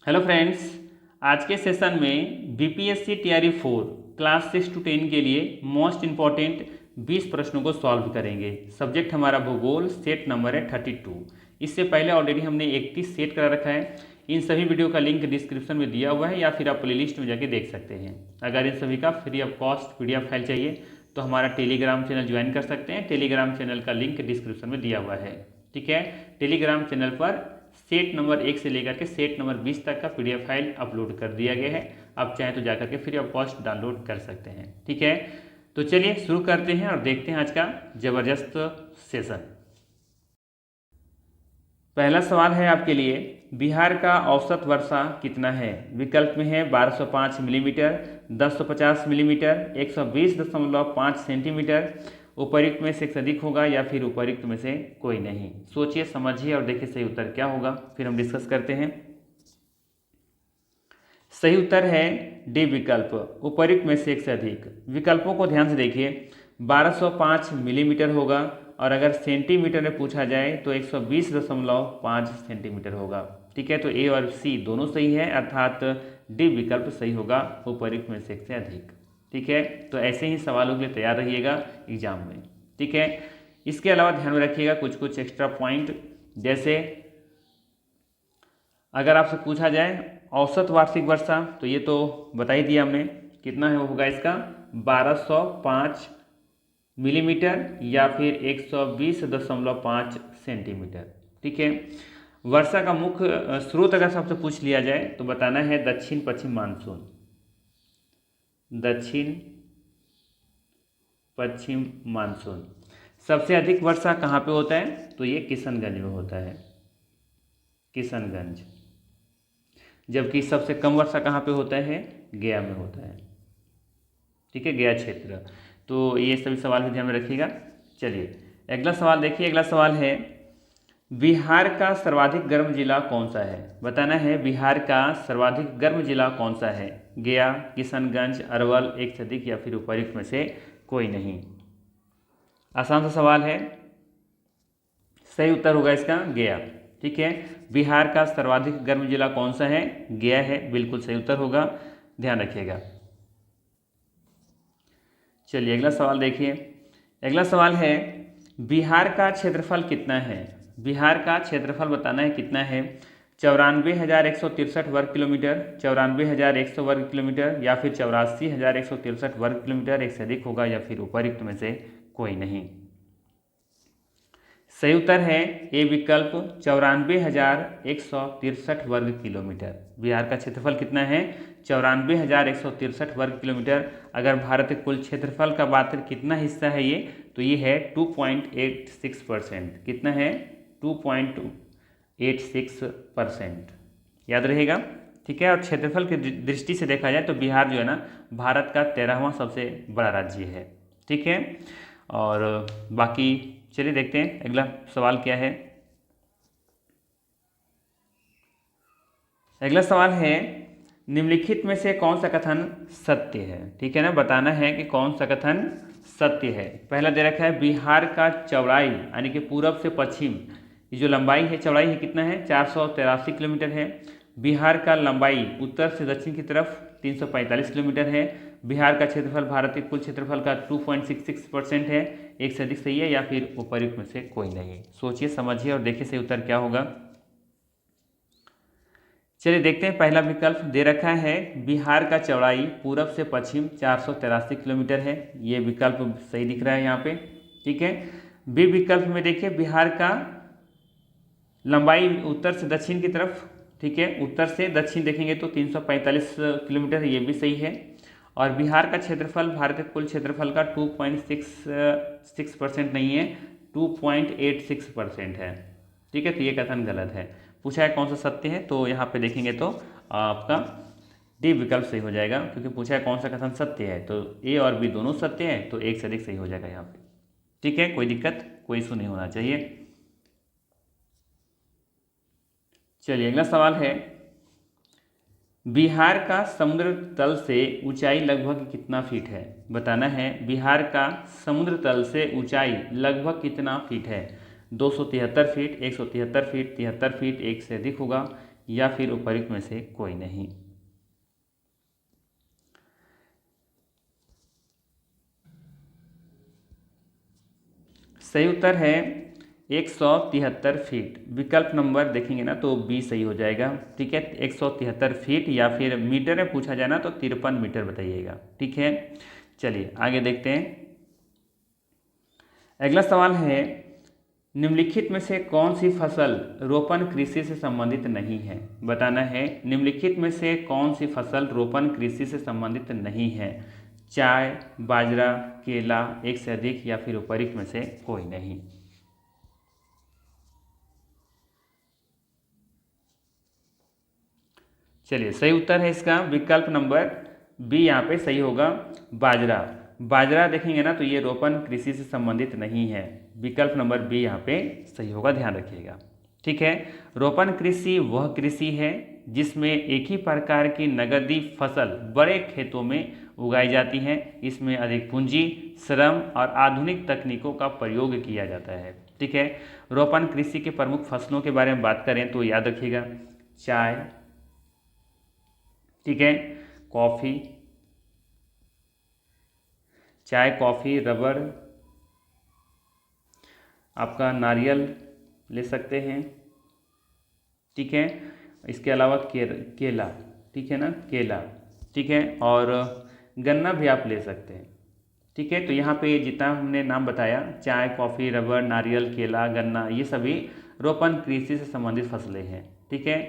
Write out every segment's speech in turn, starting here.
Hello friends, आज के session में बीपीएससी टीआरई 4 क्लास 6 to 10 के लिए मोस्ट इंपॉर्टेंट 20 प्रश्नों को सॉल्व करेंगे। सब्जेक्ट हमारा भूगोल, सेट नंबर है 32। इससे पहले ऑलरेडी हमने 31 सेट करा रखा है। इन सभी वीडियो का लिंक डिस्क्रिप्शन में दिया हुआ है या फिर आप प्लेलिस्ट में जाके देख सकते हैं। अगर इन सभी का free of cost PDF file चाहिए तो हमारा टेलीग्राम चैनल ज्वाइन कर सकते हैं। टेलीग्राम चैनल का लिंक डिस्क्रिप्शन में दिया हुआ है। ठीक है, टेलीग्राम चैनल पर सेट नंबर 1 से लेकर के सेट नंबर 20 तक का PDF फाइल अपलोड कर दिया गया है। आप चाहें तो जाकर के फ्री ऑफ कॉस्ट डाउनलोड कर सकते हैं। ठीक है, तो चलिए शुरू करते हैं और देखते हैं आज का ज़बरदस्त सेशन। पहला सवाल है आपके लिए, बिहार का औसत वर्षा कितना है? विकल्प में है 1205 मिलीमीटर, 1050 मिलीमीटर, 120.5 सेंटीमीटर। उपर्युक्त में से अधिक होगा या फिर उपर्युक्त में से कोई नहीं। सोचिए, समझिए और देखिए सही उत्तर क्या होगा, फिर हम डिस्कस करते हैं। सही उत्तर है डी विकल्प, उपर्युक्त में से एक से अधिक। विकल्पों को ध्यान से देखिए, 1205 मिलीमीटर होगा और अगर सेंटीमीटर में पूछा जाए तो 120.5 सेंटीमीटर होगा। ठीक है, तो ए और सी दोनों सही है, अर्थात डी विकल्प सही होगा, उपर्युक्त में से एक से अधिक। ठीक है, तो ऐसे ही सवालों के लिए तैयार रहिएगा एग्जाम में। ठीक है, इसके अलावा ध्यान में रखिएगा कुछ एक्स्ट्रा पॉइंट, जैसे अगर आपसे पूछा जाए औसत वार्षिक वर्षा, तो ये तो बता ही दिया हमने, कितना है वो होगा इसका 1205 मिलीमीटर या फिर 120.5 सेंटीमीटर। ठीक है, वर्षा का मुख्य स्रोत अगर सबसे पूछ लिया जाए तो बताना है दक्षिण पश्चिम मानसून। दक्षिण पश्चिम मानसून। सबसे अधिक वर्षा कहाँ पे होता है? तो ये किशनगंज में होता है, किशनगंज। जबकि सबसे कम वर्षा कहाँ पे होता है? गया में होता है। ठीक है, गया क्षेत्र। तो ये सभी सवाल भी ध्यान में रखिएगा। चलिए अगला सवाल देखिए। अगला सवाल है, बिहार का सर्वाधिक गर्म जिला कौन सा है? बताना है बिहार का सर्वाधिक गर्म जिला कौन सा है? गया, किशनगंज, अरवल, एक से अधिक या फिर उपर्युक्त में से कोई नहीं। आसान सा सवाल है, सही उत्तर होगा इसका गया। ठीक है, बिहार का सर्वाधिक गर्म जिला कौन सा है? गया है, बिल्कुल सही उत्तर होगा, ध्यान रखिएगा। चलिए अगला सवाल देखिए। अगला सवाल है, बिहार का क्षेत्रफल कितना है? बिहार का क्षेत्रफल बताना है कितना है? 94,163 वर्ग किलोमीटर, 94,100 वर्ग किलोमीटर या फिर 84,163 वर्ग किलोमीटर, एक से अधिक होगा या फिर उपर्युक्त में से कोई नहीं। सही उत्तर है ए विकल्प, 94,163 वर्ग किलोमीटर। बिहार का क्षेत्रफल कितना है? 94,163 वर्ग किलोमीटर। अगर भारत के कुल क्षेत्रफल का बात करें कितना हिस्सा है ये, तो ये है 2.86%। कितना है? 2.86%, याद रहेगा। ठीक है, और क्षेत्रफल की दृष्टि से देखा जाए तो बिहार जो है ना, भारत का 13वां सबसे बड़ा राज्य है। ठीक है, और बाकी चलिए देखते हैं अगला सवाल क्या है। अगला सवाल है, निम्नलिखित में से कौन सा कथन सत्य है? ठीक है ना, बताना है कि कौन सा कथन सत्य है। पहला दे रखा है, बिहार का चौड़ाई यानी कि पूरब से पश्चिम, ये जो लंबाई है, चौड़ाई है कितना है? 483 किलोमीटर है। बिहार का लंबाई उत्तर से दक्षिण की तरफ 345 किलोमीटर है। बिहार का क्षेत्रफल भारत के कुल क्षेत्रफल का 2.66% है, एक से अधिक सही है या फिर उपर्युक्त में से कोई नहीं। सोचिए, समझिए और देखिए सही उत्तर क्या होगा। चलिए देखते हैं, पहला विकल्प दे रखा है, बिहार का चौड़ाई पूरब से पश्चिम 483 किलोमीटर है, ये विकल्प सही दिख रहा है यहाँ पे। ठीक है, बी विकल्प में देखिए, बिहार का लंबाई उत्तर से दक्षिण की तरफ, ठीक है, उत्तर से दक्षिण देखेंगे तो 345 किलोमीटर है, ये भी सही है। और बिहार का क्षेत्रफल भारत के कुल क्षेत्रफल का 2.66% नहीं है, 2.86% है। ठीक है, तो ये कथन गलत है। पूछा है कौन सा सत्य है, तो यहाँ पे देखेंगे तो आपका डी विकल्प सही हो जाएगा, क्योंकि पूछा है कौन सा कथन सत्य है, तो ए और बी दोनों सत्य है, तो एक से अधिक सही हो जाएगा यहाँ पे। ठीक है, कोई दिक्कत, कोई इशू नहीं होना चाहिए। चलिए अगला सवाल है, बिहार का समुद्र तल से ऊंचाई लगभग कितना फीट है? बताना है बिहार का समुद्र तल से ऊंचाई लगभग कितना फीट है? 273 फीट, 173 फीट, 73 फीट, एक से अधिक होगा या फिर उपयुक्त में से कोई नहीं। सही उत्तर है 173 फीट। विकल्प नंबर देखेंगे ना तो बी सही हो जाएगा। ठीक है, 173 फीट, या फिर मीटर में पूछा जाए ना तो 53 मीटर बताइएगा। ठीक है, चलिए आगे देखते हैं। अगला सवाल है, निम्नलिखित में से कौन सी फसल रोपण कृषि से संबंधित नहीं है? बताना है, निम्नलिखित में से कौन सी फसल रोपण कृषि से संबंधित नहीं है? चाय, बाजरा, केला, एक से अधिक, या फिर उपयुक्त में से कोई नहीं। चलिए, सही उत्तर है इसका विकल्प नंबर बी यहाँ पे सही होगा, बाजरा। बाजरा देखेंगे ना तो ये रोपण कृषि से संबंधित नहीं है। विकल्प नंबर बी यहाँ पे सही होगा, ध्यान रखिएगा। ठीक है, रोपण कृषि वह कृषि है जिसमें एक ही प्रकार की नगदी फसल बड़े खेतों में उगाई जाती है। इसमें अधिक पूंजी, श्रम और आधुनिक तकनीकों का प्रयोग किया जाता है। ठीक है, रोपण कृषि के प्रमुख फसलों के बारे में बात करें तो याद रखिएगा, चाय, ठीक है, कॉफ़ी, चाय, कॉफ़ी, रबर, आपका नारियल ले सकते हैं। ठीक है, इसके अलावा केला, ठीक है ना, केला, ठीक है, और गन्ना भी आप ले सकते हैं। ठीक है, तो यहाँ पे जितना हमने नाम बताया, चाय, कॉफ़ी, रबर, नारियल, केला, गन्ना, ये सभी रोपण कृषि से संबंधित फसलें हैं। ठीक है,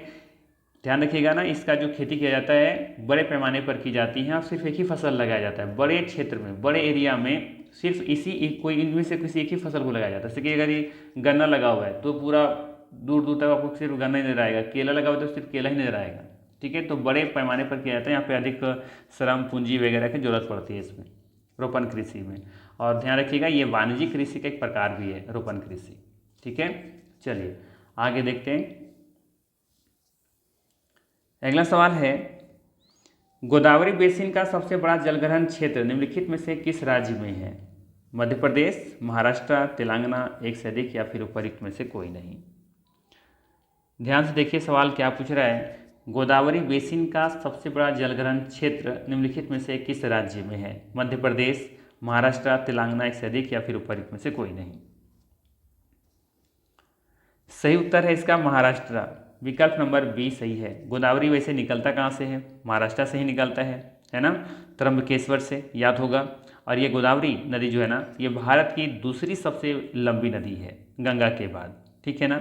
ध्यान रखिएगा ना, इसका जो खेती किया जाता है बड़े पैमाने पर की जाती है और सिर्फ एक ही फसल लगाया जाता है। बड़े क्षेत्र में, बड़े एरिया में सिर्फ कोई इनमें से किसी एक ही फसल को लगाया जाता है। जैसे कि अगर ये गन्ना लगा हुआ है तो पूरा दूर दूर तक आपको सिर्फ गन्ना ही नजर आएगा, केला लगा हुआ है तो सिर्फ केला ही नजर आएगा। ठीक है, तो बड़े पैमाने पर किया जाता है, यहाँ पे अधिक श्रम पूंजी वगैरह की जरूरत पड़ती है इसमें, रोपण कृषि में। और ध्यान रखिएगा, ये वाणिज्यिक कृषि का एक प्रकार भी है रोपण कृषि। ठीक है, चलिए आगे देखते हैं। अगला सवाल है, गोदावरी बेसिन का सबसे बड़ा जलग्रहण क्षेत्र निम्नलिखित में से किस राज्य में है? मध्य प्रदेश, महाराष्ट्र, तेलंगाना, एक से अधिक, या फिर उपयुक्त में से कोई नहीं। ध्यान से देखिए सवाल क्या पूछ रहा है। गोदावरी बेसिन का सबसे बड़ा जलग्रहण क्षेत्र निम्नलिखित में से किस राज्य में है? मध्य प्रदेश, महाराष्ट्र, तेलंगाना, एक से अधिक, या फिर उपयुक्त में से कोई नहीं। सही उत्तर है इसका महाराष्ट्र। विकल्प नंबर बी सही है। गोदावरी वैसे निकलता कहाँ से है? महाराष्ट्र से ही निकलता है ना, त्र्यंबकेश्वर से, याद होगा। और ये गोदावरी नदी जो है ना, ये भारत की दूसरी सबसे लंबी नदी है गंगा के बाद। ठीक है ना,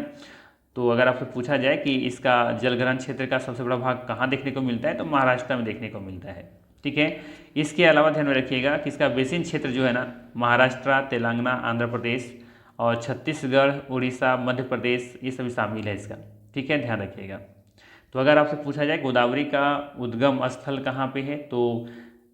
तो अगर आपसे पूछा जाए कि इसका जलग्रहण क्षेत्र का सबसे बड़ा भाग कहाँ देखने को मिलता है तो महाराष्ट्र में देखने को मिलता है। ठीक है, इसके अलावा ध्यान में रखिएगा कि इसका बेसिन क्षेत्र जो है ना, महाराष्ट्र, तेलंगाना, आंध्र प्रदेश और छत्तीसगढ़, उड़ीसा, मध्य प्रदेश, ये सभी शामिल है इसका। ठीक है, ध्यान रखिएगा। तो अगर आपसे पूछा जाए गोदावरी का उद्गम स्थल कहाँ पे है तो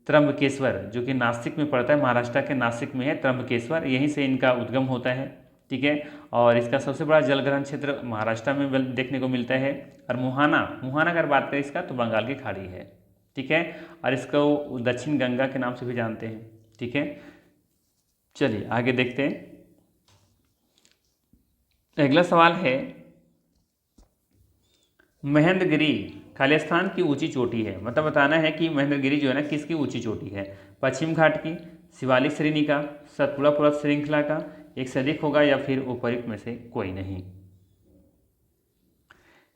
त्र्यंबकेश्वर, जो कि नासिक में पड़ता है, महाराष्ट्र के नासिक में है त्र्यंबकेश्वर, यहीं से इनका उद्गम होता है। ठीक है, और इसका सबसे बड़ा जलग्रहण क्षेत्र महाराष्ट्र में देखने को मिलता है। और मुहाना अगर बात करें इसका तो बंगाल की खाड़ी है। ठीक है, और इसको दक्षिण गंगा के नाम से भी जानते हैं। ठीक है, चलिए आगे देखते हैं। अगला सवाल है, महेंद्रगिरी खालिस्तान की ऊंची चोटी है। मतलब बताना है कि महेंद्रगिरी जो है ना किसकी ऊंची चोटी है? पश्चिम घाट की, शिवालिक श्रेणी का, सतपुड़ा पर्वत श्रृंखला का, एक से अधिक होगा, या फिर उपयुक्त में से कोई नहीं।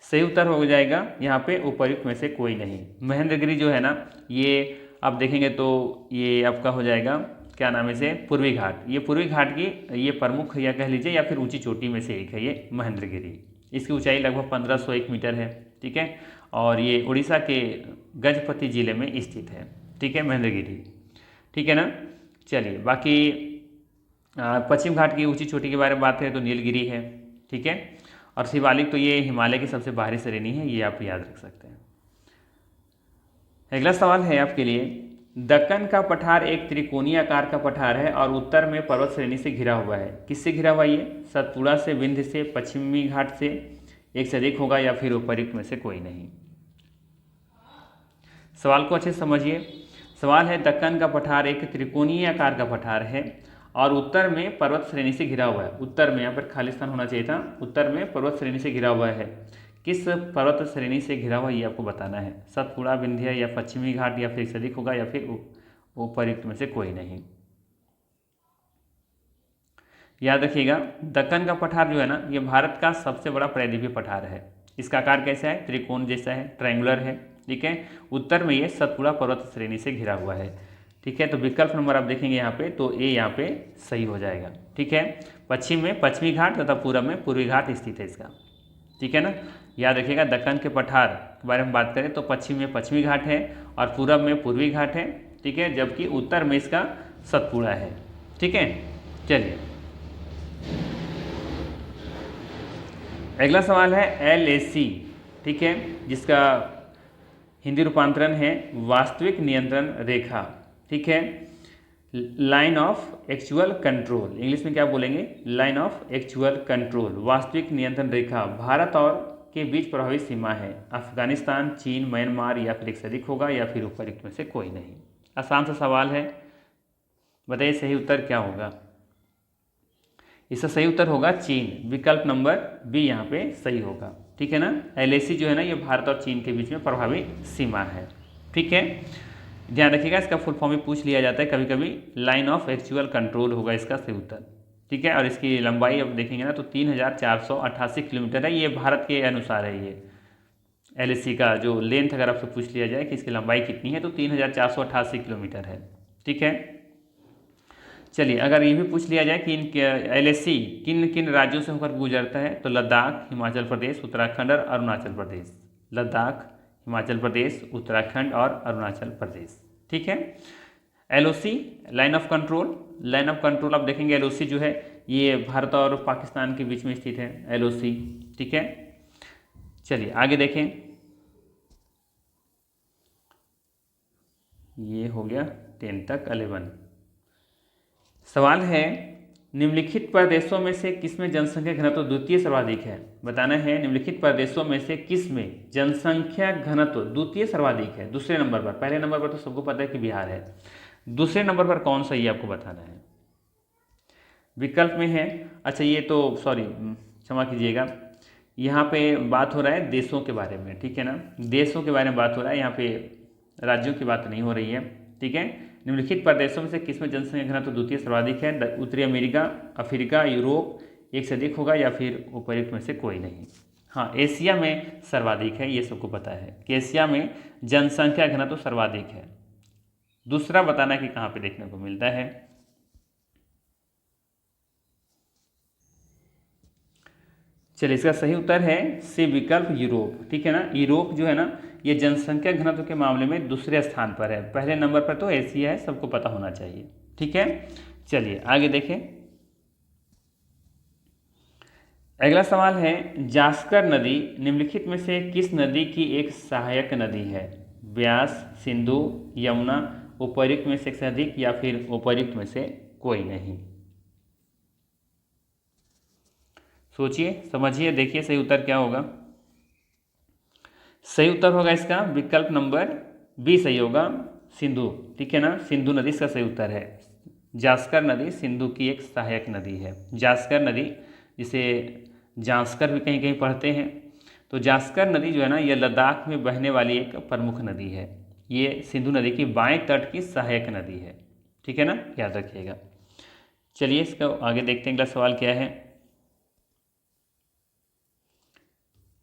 सही उत्तर हो जाएगा यहाँ पे उपयुक्त में से कोई नहीं। महेंद्रगिरी जो है ना, ये आप देखेंगे तो ये आपका हो जाएगा, क्या नाम है इसे, पूर्वी घाट। ये पूर्वी घाट की ये प्रमुख या कह लीजिए या फिर ऊंची चोटी में से एक है ये महेंद्रगिरी। इसकी ऊंचाई लगभग 1501 मीटर है। ठीक है, और ये उड़ीसा के गजपति जिले में स्थित है। ठीक है, महेंद्रगिरी। ठीक है ना, चलिए बाकी पश्चिम घाट की ऊंची चोटी के बारे में बात करें तो नीलगिरी है। ठीक है, और शिवालिक तो ये हिमालय की सबसे बाहरी श्रेणी है, ये आप याद रख सकते हैं। अगला सवाल है आपके लिए, दक्कन का पठार एक त्रिकोणीय आकार का पठार है और उत्तर में पर्वत श्रेणी से घिरा हुआ है। किससे घिरा हुआ ये? सतपुड़ा से, विंध्य से, पश्चिमी घाट से, एक से अधिक होगा, या फिर उपयुक्त में से कोई नहीं। सवाल को अच्छे से समझिए। सवाल है, दक्कन का पठार एक त्रिकोणीय आकार का पठार है और उत्तर में पर्वत श्रेणी से घिरा हुआ है। उत्तर में, यहाँ पर खालिस्तान होना चाहिए था, उत्तर में पर्वत श्रेणी से घिरा हुआ है। किस पर्वत श्रेणी से घिरा हुआ ये आपको बताना है। सतपुड़ा, विंध्य या पश्चिमी घाट या फिर सदिक होगा या फिर उपर्युक्त में से कोई नहीं। याद रखिएगा, दक्कन का पठार जो है ना, ये भारत का सबसे बड़ा प्रायद्वीपीय पठार है। इसका आकार कैसा है? त्रिकोण जैसा है, ट्रायंगुलर है। ठीक है, उत्तर में ये सतपुड़ा पर्वत श्रेणी से घिरा हुआ है। ठीक है, तो विकल्प नंबर आप देखेंगे यहाँ पे, तो ए यहाँ पे सही हो जाएगा। ठीक है, पश्चिम में पश्चिमी घाट तथा पूरब में पूर्वी घाट स्थित है इसका। ठीक है ना, याद रखिएगा, दक्कन के पठार के बारे में बात करें तो पश्चिम में पश्चिमी घाट है और पूरब में पूर्वी घाट है। ठीक है, जबकि उत्तर में इसका सतपुड़ा है। ठीक है, चलिए अगला सवाल है LAC। ठीक है, जिसका हिंदी रूपांतरण है वास्तविक नियंत्रण रेखा। ठीक है, line of actual control, English में क्या बोलेंगे? लाइन ऑफ एक्चुअल कंट्रोल, वास्तविक नियंत्रण रेखा भारत और के बीच प्रभावी सीमा है। अफगानिस्तान, चीन, म्यांमार या फिर एक से अधिक होगा या फिर उपर्युक्त में से कोई नहीं। आसान सा सवाल है, बताइए सही उत्तर क्या होगा? इसका सही उत्तर होगा चीन। विकल्प नंबर बी यहाँ पे सही होगा। ठीक है ना, LAC जो है ना, ये भारत और चीन के बीच में प्रभावी सीमा है। ठीक है, ध्यान रखिएगा, इसका फुल फॉर्म भी पूछ लिया जाता है कभी कभी। लाइन ऑफ एक्चुअल कंट्रोल होगा इसका सही उत्तर। ठीक है, और इसकी लंबाई अब देखेंगे ना तो 3488 किलोमीटर है। ये भारत के अनुसार है। ये LAC का जो लेंथ अगर आपसे पूछ लिया जाए कि इसकी लंबाई कितनी है, तो 3488 किलोमीटर है। ठीक है, चलिए अगर ये भी पूछ लिया जाए कि इन LAC किन किन राज्यों से होकर गुजरता है, तो लद्दाख, हिमाचल प्रदेश, उत्तराखंड और अरुणाचल प्रदेश। लद्दाख, हिमाचल प्रदेश, उत्तराखंड और अरुणाचल प्रदेश। ठीक है, LOC line of control, line of control आप देखेंगे LOC जो है ये भारत और पाकिस्तान के बीच में स्थित है LOC। ठीक है, चलिए आगे देखें, ये हो गया 10 तक 11। सवाल है निम्नलिखित प्रदेशों में से किसमें जनसंख्या घनत्व द्वितीय सर्वाधिक है? बताना है निम्नलिखित प्रदेशों में से किसमें जनसंख्या घनत्व द्वितीय सर्वाधिक है। दूसरे नंबर पर, पहले नंबर पर तो सबको पता है कि बिहार है, दूसरे नंबर पर कौन सा ये आपको बताना है। विकल्प में है, अच्छा ये तो सॉरी क्षमा कीजिएगा, यहाँ पे बात हो रहा है देशों के बारे में। ठीक है ना, देशों के बारे में बात हो रहा है, यहाँ पे राज्यों की बात नहीं हो रही है। ठीक है, निम्नलिखित प्रदेशों में से किसमें जनसंख्या घनत्व द्वितीय सर्वाधिक है? उत्तरी अमेरिका, अफ्रीका, यूरोप, एक से अधिक होगा या फिर उपर्युक्त में से कोई नहीं। हाँ, एशिया में सर्वाधिक है, ये सबको पता है कि एशिया में जनसंख्या घनत्व सर्वाधिक है। दूसरा बताना कि कहाँ पे देखने को मिलता है। चलिए इसका सही उत्तर है सी विकल्प यूरोप। ठीक है ना, यूरोप जो है ना ये जनसंख्या घनत्व के मामले में दूसरे स्थान पर है, पहले नंबर पर तो एशिया है, सबको पता होना चाहिए। ठीक है, चलिए आगे देखें। अगला सवाल है जास्कर नदी निम्नलिखित में से किस नदी की एक सहायक नदी है? ब्यास, सिंधु, यमुना, उपर्युक्त में से अधिक या फिर उपर्युक्त में से कोई नहीं। सोचिए, समझिए, देखिए सही उत्तर क्या होगा। सही उत्तर होगा इसका विकल्प नंबर बी सही होगा, सिंधु। ठीक है ना, सिंधु नदी इसका सही उत्तर है। जास्कर नदी सिंधु की एक सहायक नदी है। जास्कर नदी, जिसे जांस्कर भी कहीं कहीं पढ़ते हैं, तो जास्कर नदी जो है ना ये लद्दाख में बहने वाली एक प्रमुख नदी है। ये सिंधु नदी की बाएं तट की सहायक नदी है। ठीक है ना, याद रखिएगा। चलिए इसका आगे देखते हैं, अगला सवाल क्या है।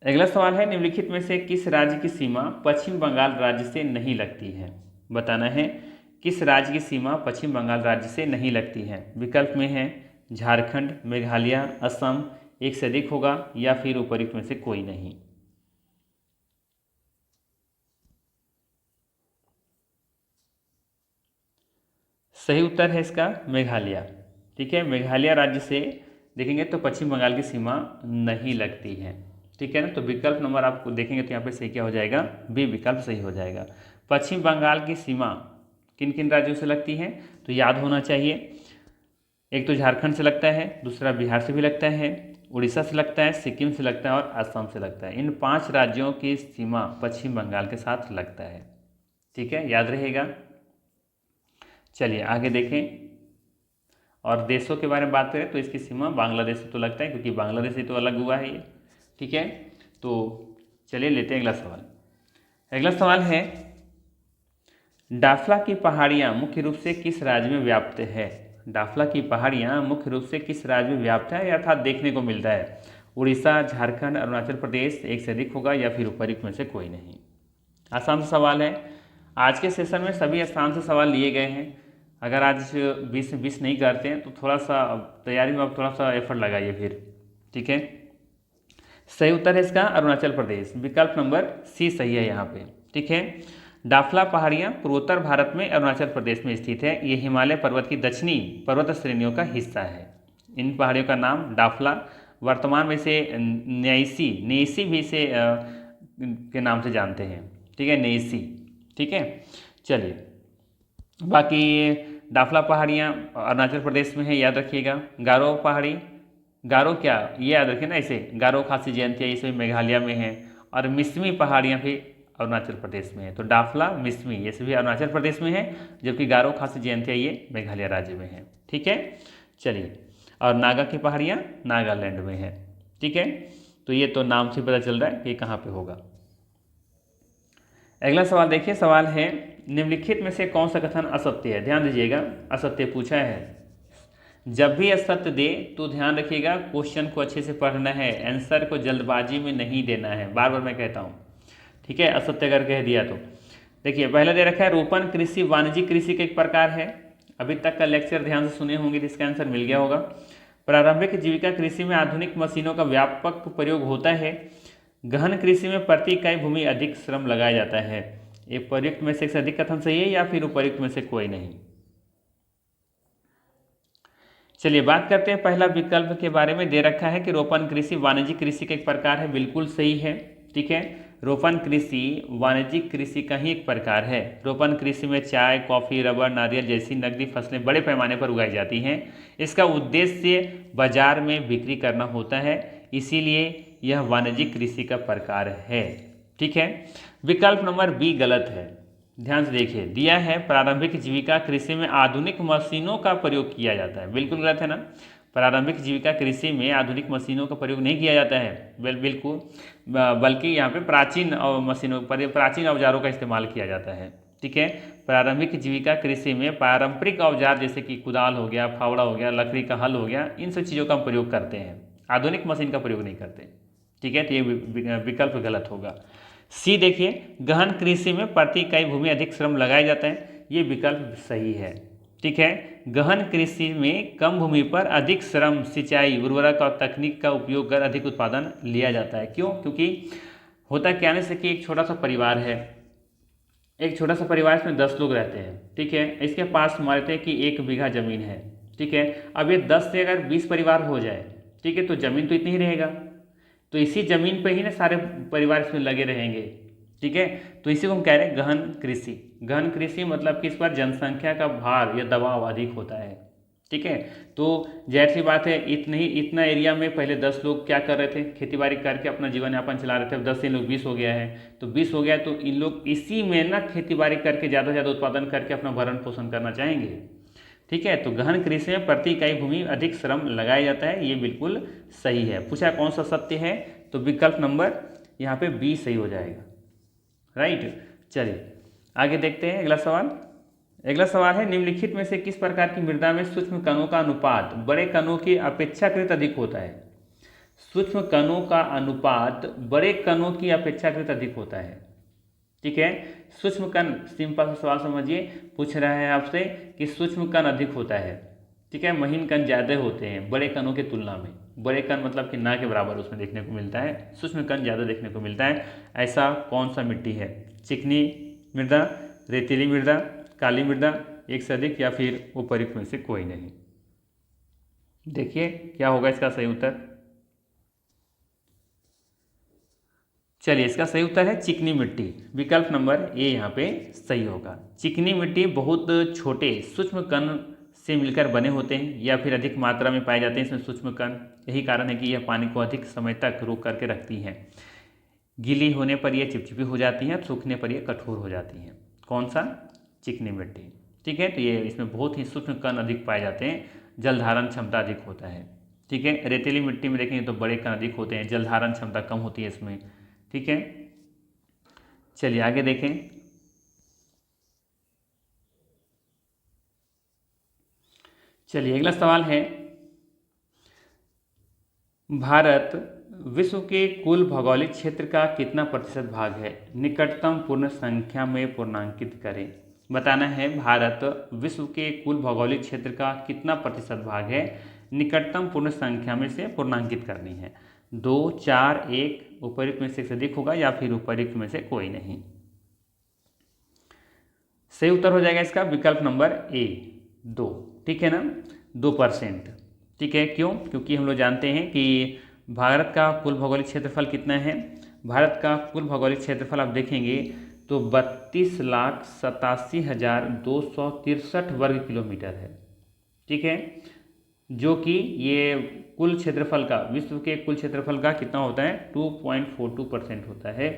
अगला सवाल है निम्नलिखित में से किस राज्य की सीमा पश्चिम बंगाल राज्य से नहीं लगती है? बताना है किस राज्य की सीमा पश्चिम बंगाल राज्य से नहीं लगती है। विकल्प में है झारखंड, मेघालय, असम, एक से अधिक होगा या फिर उपर्युक्त में से कोई नहीं। सही उत्तर है इसका मेघालय। ठीक है, मेघालय राज्य से देखेंगे तो पश्चिम बंगाल की सीमा नहीं लगती है। ठीक है ना, तो विकल्प नंबर आपको देखेंगे तो यहाँ पे सही क्या हो जाएगा? बी विकल्प सही हो जाएगा। पश्चिम बंगाल की सीमा किन किन राज्यों से लगती है? तो याद होना चाहिए, एक तो झारखंड से लगता है, दूसरा बिहार से भी लगता है, उड़ीसा से लगता है, सिक्किम से लगता है और असम से लगता है। इन 5 राज्यों की सीमा पश्चिम बंगाल के साथ लगता है। ठीक है, याद रहेगा। चलिए आगे देखें, और देशों के बारे में बात करें तो इसकी सीमा बांग्लादेश से तो लगता है, क्योंकि बांग्लादेश से तो अलग हुआ है ये। ठीक है, तो चलिए लेते हैं अगला सवाल। अगला सवाल है, डाफला की पहाड़ियाँ मुख्य रूप से किस राज्य में व्याप्त है? डाफला की पहाड़ियाँ मुख्य रूप से किस राज्य में व्याप्त है अर्थात देखने को मिलता है? उड़ीसा, झारखंड, अरुणाचल प्रदेश, एक से अधिक होगा या फिर उपयुक्त में से कोई नहीं। आसान सा सवाल है। आज के सेशन में सभी आसान से सवाल लिए गए हैं। अगर आज 20 से 20 नहीं करते हैं तो थोड़ा सा तैयारी में आप थोड़ा सा एफर्ट लगाइए फिर, ठीक है। सही उत्तर है इसका अरुणाचल प्रदेश, विकल्प नंबर सी सही है यहाँ पे, ठीक है। डाफला पहाड़ियाँ पूर्वोत्तर भारत में अरुणाचल प्रदेश में स्थित है। ये हिमालय पर्वत की दक्षिणी पर्वत श्रेणियों का हिस्सा है। इन पहाड़ियों का नाम डाफला वर्तमान में से नेसी भी से के नाम से जानते हैं, ठीक है, नेसी, ठीक है। चलिए, बाकी डाफला पहाड़ियाँ अरुणाचल प्रदेश में है, याद रखिएगा। गारो पहाड़ी, गारो क्या ये याद रखें ना, इसे गारो खासी जयंतिया ये सभी मेघालय में है। और मिसमी पहाड़ियाँ भी अरुणाचल प्रदेश में है। तो डाफला, मिसमी ये सभी अरुणाचल प्रदेश में है, जबकि गारो खासी जयंतिया ये मेघालय राज्य में है, ठीक है। चलिए, और नागा की पहाड़ियाँ नागालैंड में है, ठीक है। तो ये तो नाम से पता चल रहा है कि कहाँ पे होगा। अगला सवाल देखिए, सवाल है, निम्नलिखित में से कौन सा कथन असत्य है? ध्यान दीजिएगा, असत्य पूछा है। जब भी असत्य दे तो ध्यान रखिएगा, क्वेश्चन को अच्छे से पढ़ना है, आंसर को जल्दबाजी में नहीं देना है, बार बार मैं कहता हूँ, ठीक है। असत्य अगर कह दिया तो देखिए, पहले दे रखा है रोपण कृषि वाणिज्यिक कृषि का एक प्रकार है। अभी तक का लेक्चर ध्यान से सुने होंगे तो इसका आंसर मिल गया होगा। प्रारंभिक जीविका कृषि में आधुनिक मशीनों का व्यापक प्रयोग होता है। गहन कृषि में प्रति इकाई भूमि अधिक श्रम लगाया जाता है। ये प्रयुक्त में से अधिक कथन सही है या फिर उपयुक्त में से कोई नहीं? चलिए बात करते हैं पहला विकल्प के बारे में। दे रखा है कि रोपण कृषि वाणिज्यिक कृषि का एक प्रकार है, बिल्कुल सही है, ठीक है। रोपण कृषि वाणिज्यिक कृषि का ही एक प्रकार है। रोपण कृषि में चाय, कॉफ़ी, रबर, नारियल जैसी नकदी फसलें बड़े पैमाने पर उगाई जाती हैं। इसका उद्देश्य बाजार में बिक्री करना होता है, इसीलिए यह वाणिज्यिक कृषि का प्रकार है, ठीक है। विकल्प नंबर बी गलत है। ध्यान से देखिए, दिया है प्रारंभिक जीविका कृषि में आधुनिक मशीनों का प्रयोग किया जाता है, बिल्कुल गलत है ना। प्रारंभिक जीविका कृषि में आधुनिक मशीनों का प्रयोग नहीं किया जाता है, बिल्कुल, बल्कि यहाँ पे प्राचीन मशीनों प्राचीन औजारों का इस्तेमाल किया जाता है, ठीक है। प्रारंभिक जीविका कृषि में पारंपरिक औजार जैसे कि कुदाल हो गया, फावड़ा हो गया, लकड़ी का हल हो गया, इन सब चीज़ों का हम प्रयोग करते हैं, आधुनिक मशीन का प्रयोग नहीं करते, ठीक है। तो ये विकल्प गलत होगा। सी देखिए, गहन कृषि में प्रति इकाई भूमि अधिक श्रम लगाया जाता है, ये विकल्प सही है, ठीक है। गहन कृषि में कम भूमि पर अधिक श्रम, सिंचाई, उर्वरक और तकनीक का उपयोग कर अधिक उत्पादन लिया जाता है। क्यों? क्योंकि होता क्या है जैसे कि एक छोटा सा परिवार है, एक छोटा सा परिवार इसमें 10 लोग रहते हैं, ठीक है। इसके पास मानते हैं कि 1 बीघा जमीन है, ठीक है। अब ये 10 से अगर 20 परिवार हो जाए, ठीक है, तो जमीन तो इतनी ही रहेगा, तो इसी जमीन पे ही ना सारे परिवार इसमें लगे रहेंगे, ठीक है। तो इसी को हम कह रहे हैं गहन कृषि। गहन कृषि मतलब कि इस पर जनसंख्या का भार या दबाव अधिक होता है, ठीक है। तो जाहिर सी बात है, इतना एरिया में पहले 10 लोग क्या कर रहे थे, खेतीबाड़ी करके अपना जीवन यापन चला रहे थे। अब 10 से इन लोग 20 हो गया है, तो 20 हो गया तो इन लोग इसी में ना खेतीबाड़ी करके ज़्यादा से ज़्यादा उत्पादन करके अपना भरण पोषण करना चाहेंगे, ठीक है। तो गहन कृषि में प्रति इकाई भूमि अधिक श्रम लगाया जाता है, ये बिल्कुल सही है। पूछा कौन सा सत्य है, तो विकल्प नंबर यहाँ पे बी सही हो जाएगा, राइट। चलिए आगे देखते हैं अगला सवाल। अगला सवाल है, निम्नलिखित में से किस प्रकार की मृदा में सूक्ष्म कणों का अनुपात बड़े कणों की अपेक्षाकृत अधिक होता है? सूक्ष्म कणों का अनुपात बड़े कणों की अपेक्षाकृत अधिक होता है, ठीक है। सूक्ष्म कण, सिंपल सा सवाल समझिए, पूछ रहा है आपसे कि सूक्ष्म कण अधिक होता है, ठीक है, महीन कण ज़्यादा होते हैं बड़े कणों की तुलना में। बड़े कण मतलब कि ना के बराबर उसमें देखने को मिलता है, सूक्ष्म कण ज़्यादा देखने को मिलता है। ऐसा कौन सा मिट्टी है? चिकनी मृदा, रेतीली मृदा, काली मृदा, एक से अधिक, या फिर उपयुक्त में से कोई नहीं? देखिए क्या होगा इसका सही उत्तर। चलिए इसका सही उत्तर है चिकनी मिट्टी, विकल्प नंबर ए यहाँ पे सही होगा। चिकनी मिट्टी बहुत छोटे सूक्ष्म कण से मिलकर बने होते हैं या फिर अधिक मात्रा में पाए जाते हैं इसमें सूक्ष्म कण। यही कारण है कि यह पानी को अधिक समय तक रोक करके रखती हैं। गीली होने पर यह चिपचिपी हो जाती हैं, सूखने पर यह कठोर हो जाती हैं। कौन सा? चिकनी मिट्टी, ठीक है। तो ये इसमें बहुत ही सूक्ष्म कण अधिक पाए जाते हैं, जल धारण क्षमता अधिक होता है, ठीक है। रेतीली मिट्टी में देखेंगे तो बड़े कण अधिक होते हैं, जल धारण क्षमता कम होती है इसमें, ठीक है। चलिए आगे देखें। चलिए अगला सवाल है, भारत विश्व के कुल भौगोलिक क्षेत्र का कितना प्रतिशत भाग है? निकटतम पूर्ण संख्या में पूर्णांकित करें। बताना है भारत विश्व के कुल भौगोलिक क्षेत्र का कितना प्रतिशत भाग है, निकटतम पूर्ण संख्या में से पूर्णांकित करनी है। 2, 4, 1, उपयुक्त में से अधिक होगा या फिर उपयुक्त में से कोई नहीं। सही उत्तर हो जाएगा इसका विकल्प नंबर ए, 2। ठीक है ना, 2%। ठीक है, क्यों? क्योंकि हम लोग जानते हैं कि भारत का कुल भौगोलिक क्षेत्रफल कितना है। भारत का कुल भौगोलिक क्षेत्रफल आप देखेंगे तो 32,87,263 वर्ग किलोमीटर है। ठीक है, जो कि ये कुल क्षेत्रफल का, विश्व के कुल क्षेत्रफल का कितना होता है? 2.42% होता है।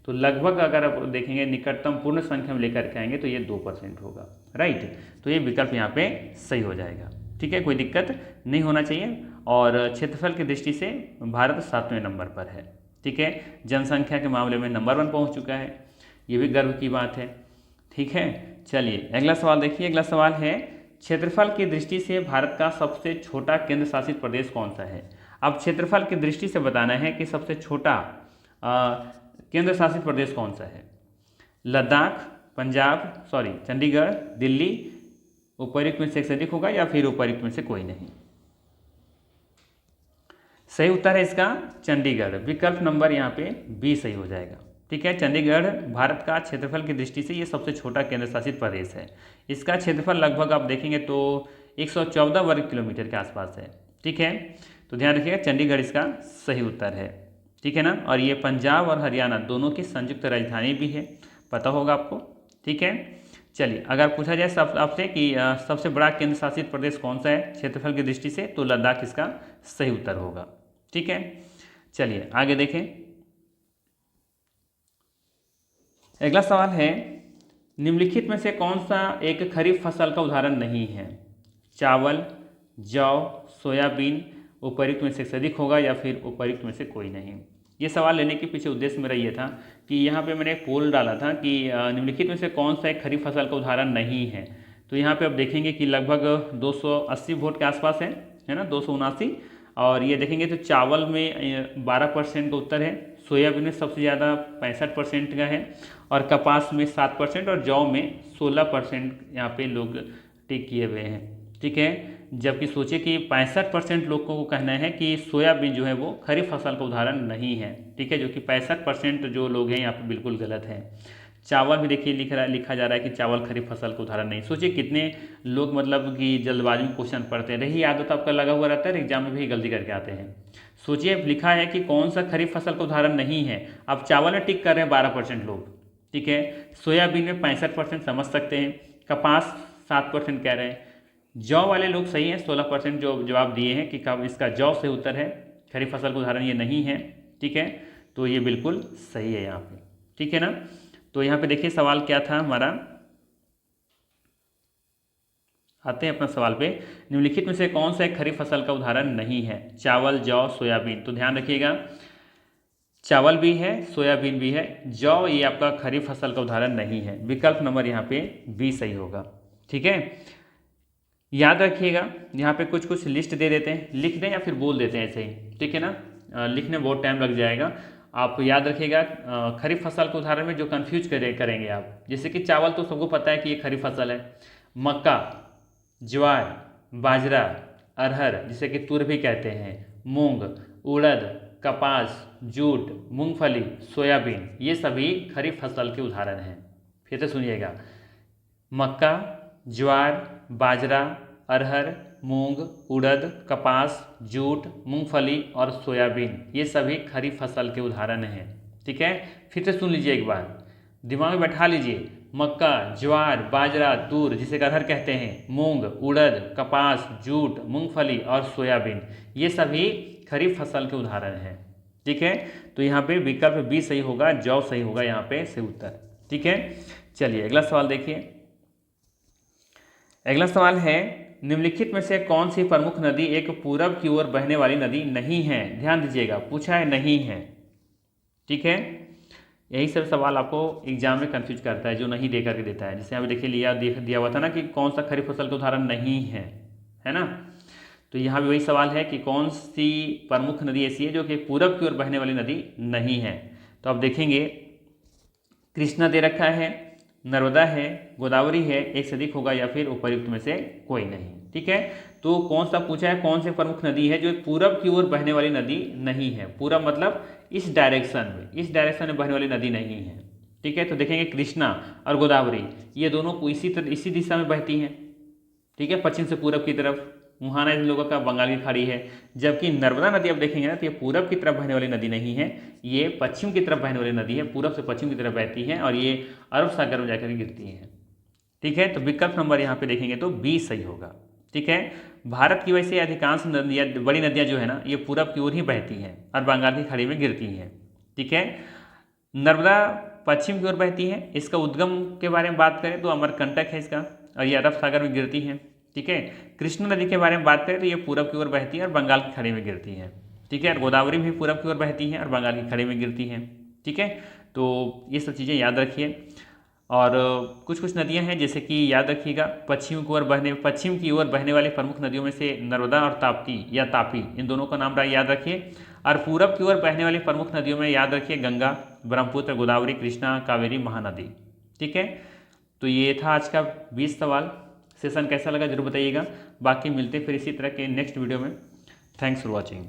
तो लगभग अगर आप देखेंगे निकटतम पूर्ण संख्या में लेकर के आएंगे तो ये 2% होगा। राइट, तो ये विकल्प यहाँ पे सही हो जाएगा। ठीक है, कोई दिक्कत नहीं होना चाहिए। और क्षेत्रफल की दृष्टि से भारत 7वें नंबर पर है। ठीक है, जनसंख्या के मामले में नंबर 1 पहुँच चुका है, ये भी गर्व की बात है। ठीक है, चलिए अगला सवाल देखिए। अगला सवाल है, क्षेत्रफल की दृष्टि से भारत का सबसे छोटा केंद्र शासित प्रदेश कौन सा है? अब क्षेत्रफल की दृष्टि से बताना है कि सबसे छोटा केंद्र शासित प्रदेश कौन सा है। लद्दाख, चंडीगढ़, दिल्ली, उपयुक्त में से एक अधिक होगा या फिर उपयुक्त में से कोई नहीं। सही उत्तर है इसका चंडीगढ़, विकल्प नंबर यहाँ पे बी सही हो जाएगा। ठीक है, चंडीगढ़ भारत का क्षेत्रफल की दृष्टि से ये सबसे छोटा केंद्र शासित प्रदेश है। इसका क्षेत्रफल लगभग आप देखेंगे तो 114 वर्ग किलोमीटर के आसपास है। ठीक है, तो ध्यान रखिएगा चंडीगढ़ इसका सही उत्तर है। ठीक है ना, और ये पंजाब और हरियाणा दोनों की संयुक्त राजधानी भी है, पता होगा आपको। ठीक है, चलिए अगर पूछा जाए आपसे कि सबसे बड़ा केंद्र शासित प्रदेश कौन सा है क्षेत्रफल की दृष्टि से, तो लद्दाख इसका सही उत्तर होगा। ठीक है, चलिए आगे देखें। अगला सवाल है, निम्नलिखित में से कौन सा एक खरीफ फसल का उदाहरण नहीं है? चावल, जौ, सोयाबीन, उपयुक्त में से अधिक होगा या फिर उपयुक्त में से कोई नहीं। ये सवाल लेने के पीछे उद्देश्य मेरा ये था कि यहाँ पे मैंने एक पोल डाला था कि निम्नलिखित में से कौन सा एक खरीफ फसल का उदाहरण नहीं है। तो यहाँ पे आप देखेंगे कि लगभग 280 वोट के आसपास है ना, 279। और ये देखेंगे तो चावल में 12% का उत्तर है, सोयाबीन में सबसे ज़्यादा 65% का है, और कपास में 7% और जौ में 16% यहाँ पे लोग टिक किए हुए हैं। ठीक है, जबकि सोचिए कि 65% लोगों को कहना है कि सोयाबीन जो है वो खरीफ फसल का उदाहरण नहीं है। ठीक है, जो कि 65% जो लोग हैं यहाँ पे बिल्कुल गलत है। चावल भी देखिए लिखा जा रहा है कि चावल खरीफ फसल का उदाहरण नहीं। सोचिए कितने लोग मतलब कि जल्दबाजी में क्वेश्चन पढ़ते हैं, रही आदत आपका लगा हुआ रहता है, एग्जाम में भी गलती करके आते हैं। सोचिए लिखा है कि कौन सा खरीफ फसल का उदाहरण नहीं है, अब चावल में टिक कर रहे हैं 12% लोग। ठीक है, सोयाबीन में 65% समझ सकते हैं, कपास 7% कह रहे हैं, जौ वाले लोग सही हैं 16% जो जवाब दिए हैं कि कब इसका जौ से उत्तर है, खरीफ फसल का उदाहरण ये नहीं है। ठीक है, तो ये बिल्कुल सही है यहाँ पे। ठीक है ना, तो यहाँ पे देखिए सवाल क्या था हमारा, आते हैं अपना सवाल पे। निम्नलिखित में से कौन सा एक खरीफ फसल का उदाहरण नहीं है? चावल, जौ, सोयाबीन। तो ध्यान रखिएगा चावल भी है, सोयाबीन भी है, जौ ये आपका खरीफ फसल का उदाहरण नहीं है। विकल्प नंबर यहाँ पे बी सही होगा। ठीक है, याद रखिएगा यहाँ पे कुछ कुछ लिस्ट दे देते हैं, लिख दें या फिर बोल देते हैं ऐसे ही। ठीक है ना, लिखने बहुत टाइम लग जाएगा। आप याद रखिएगा खरीफ फसल के उदाहरण में जो कंफ्यूज करेंगे आप, जैसे कि चावल तो सबको पता है कि ये खरीफ फसल है, मक्का, ज्वार, बाजरा, अरहर जिसे कि तुर भी कहते हैं, मूंग, उड़द, कपास, जूट, मूंगफली, सोयाबीन, ये सभी खरीफ फसल के उदाहरण हैं। फिर से सुनिएगा, मक्का, ज्वार, बाजरा, अरहर, मूंग, उड़द, कपास, जूट, मूंगफली और सोयाबीन, ये सभी खरीफ फसल के उदाहरण हैं। ठीक है, फिर से सुन लीजिए एक बार, दिमाग में बैठा लीजिए, मक्का, ज्वार, बाजरा, तूर जिसे अरहर कहते हैं, मूंग, उड़द, कपास, जूट, मूंगफली और सोयाबीन, ये सभी खरीफ फसल के उदाहरण हैं। ठीक है, तो यहाँ पे विकल्प बी सही होगा, जौ सही होगा यहाँ पे सही उत्तर। ठीक है, चलिए अगला सवाल देखिए। अगला सवाल है, निम्नलिखित में से कौन सी प्रमुख नदी एक पूरब की ओर बहने वाली नदी नहीं है? ध्यान दीजिएगा, पूछा है नहीं है। ठीक है, यही सब सवाल आपको एग्जाम में कंफ्यूज करता है, जो नहीं दे करके देता है। जैसे यहाँ पे देखिए दिया हुआ था ना कि कौन सा खरीफ फसल का उदाहरण नहीं है ना। तो यहाँ भी वही सवाल है कि कौन सी प्रमुख नदी ऐसी है जो कि पूरब की ओर बहने वाली नदी नहीं है। तो आप देखेंगे कृष्णा दे रखा है, नर्मदा है, गोदावरी है, एक से अधिक होगा या फिर उपर्युक्त में से कोई नहीं। ठीक है, तो कौन सा पूछा है, कौन सी प्रमुख नदी है जो पूरब की ओर बहने वाली नदी नहीं है। पूरब मतलब इस डायरेक्शन में बहने वाली नदी नहीं है। ठीक है, तो देखेंगे कृष्णा और गोदावरी ये दोनों इसी दिशा में बहती हैं। ठीक है, पश्चिम से पूरब की तरफ, वहाँ ना इन लोगों का बंगाल की खाड़ी है। जबकि नर्मदा नदी आप देखेंगे ना तो ये पूरब की तरफ बहने वाली नदी नहीं है, ये पश्चिम की तरफ बहने वाली नदी है, पूरब से पश्चिम की तरफ बहती है और ये अरब सागर में जाकर गिरती है। ठीक है, तो विकल्प नंबर यहाँ पे देखेंगे तो बी सही होगा। ठीक है, भारत की वैसे अधिकांश नदियाँ, बड़ी नदियाँ जो है ना ये पूरब की ओर ही बहती हैं और बंगाल की खाड़ी में गिरती हैं। ठीक है, नर्मदा पश्चिम की ओर बहती है, इसका उद्गम के बारे में बात करें तो अमरकंटक है इसका, और ये अरब सागर में गिरती है। ठीक है, कृष्णा नदी के बारे में बात करें तो ये पूरब की ओर बहती है और बंगाल की खाड़ी में गिरती है। ठीक है, और गोदावरी भी पूरब की ओर बहती है और बंगाल की खाड़ी में गिरती है। ठीक है, तो ये सब चीज़ें याद रखिए। और कुछ कुछ नदियां हैं जैसे कि याद रखिएगा, पश्चिम की ओर बहने वाली प्रमुख नदियों में से नर्मदा और ताप्ती या तापी, इन दोनों का नाम याद रखिए। और पूरब की ओर बहने वाली प्रमुख नदियों में याद रखिए गंगा, ब्रह्मपुत्र, गोदावरी, कृष्णा, कावेरी, महानदी। ठीक है, तो ये था आज का 20 सवाल। सेशन कैसा लगा जरूर बताइएगा। बाकी मिलते फिर इसी तरह के नेक्स्ट वीडियो में। Thanks for watching.